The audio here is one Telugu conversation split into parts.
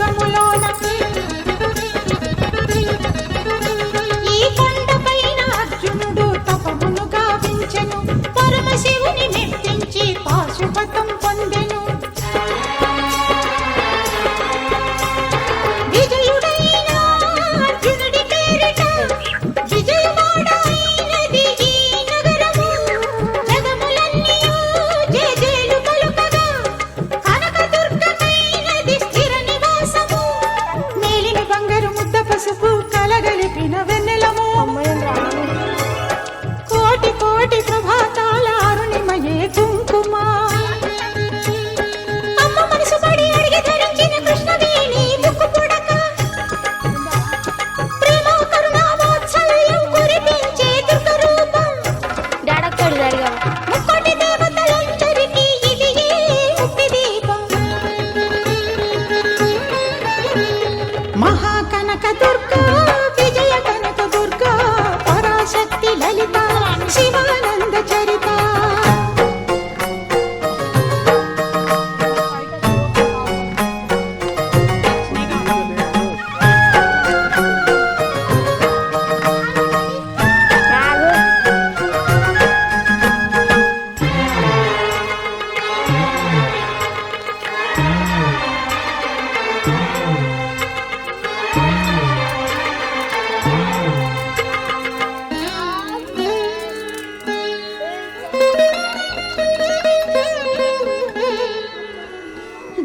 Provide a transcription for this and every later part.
యుగములోన ఈ కొండపైన అర్జునుడు తపమును గావించెను పరమశివుని మెప్పించి పాశుపతం పొందెను విజయుడైన అర్జునుడి పేరిట విజయవాడైనది ఈ నగరము జగములన్నీయు జేజేలు పలుకగా కనకదుర్గమైనది స్థిర నివాసము మేలిమి బంగారు ముద్ద పసుపు కలగలిపిన వెన్నెలము కోటి కోటి ప్రభాతాల అరుణిమయే కుంకుమ అమ్మ మనసు పడి అడిగి ధరించిన కృష్ణవేణి ముక్కు పుడక ప్రేమ కరుణ వాత్సల్యం కురిపించే దుర్గ రూపం డాడక్కడు జరిగా ముక్కోటి దేవతలందరికీ ఇది ముక్తి దీపం మహాకనక దుర్గా విజయ కనక దుర్గా పరాశక్తి లలిత శివానంద చరిత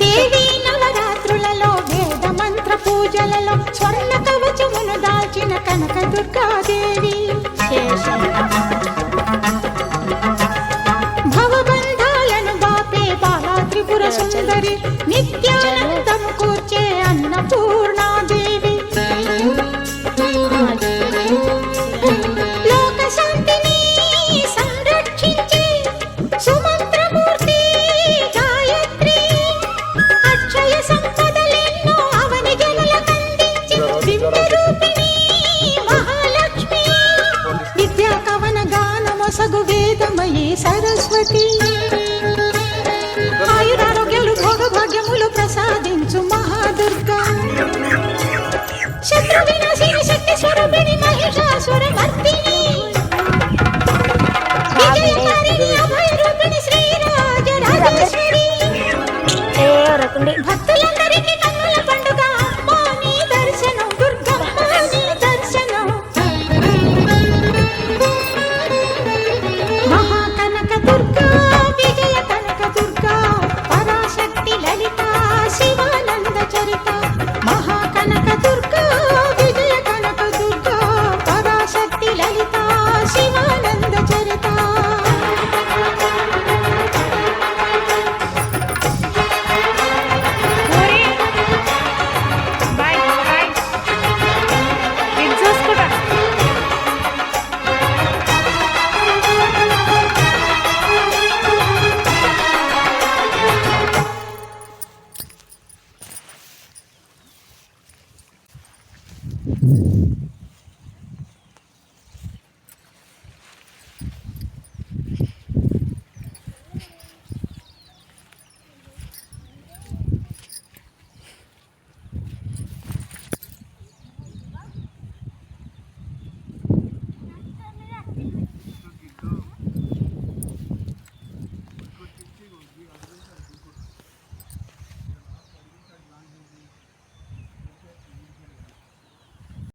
దేవీ నవరాత్రులలో వేద మంత్ర పూజలలో స్వర్ణ కవచమును దాల్చిన కనక దుర్గాదేవి భవబంధాలను బాపే బాలా త్రిపుర సుందరి నిత్యానందము కూర్చే అన్నపూర్ణాదేవి లోక శాంతిని సంరక్షించే సుమంత్రమూర్తి గాయత్రి అక్షయ సంపదలెన్నో అవని జనులకందించే దివ్య రూపిణి మహాలక్ష్మి విద్యా కవన గానమొసగు వేదమయీ సరస్వతి ఆయురారోగ్యాలు భోగభాగ్యములు ప్రసాదించు మహాదుర్గా శత్రు వినాశిని శక్తి స్వరూపిణి మహిషాసుర మర్దిని విజయకారిణి అభయ రూపిణి శ్రీరాజ రాజేశ్వరి భక్తులందరికీ కన్నుల పండుగ అమ్మా నీ దర్శనం దుర్గమ్మ నీ దర్శనం మహాకనక దుర్గా విజయ కనక దుర్గా పరాశక్తి లలిత శివానంద చరిత మహాకనక దుర్గా విజయ కనక దుర్గా పరాశక్తి లలిత శివానంద చరిత చూసుకో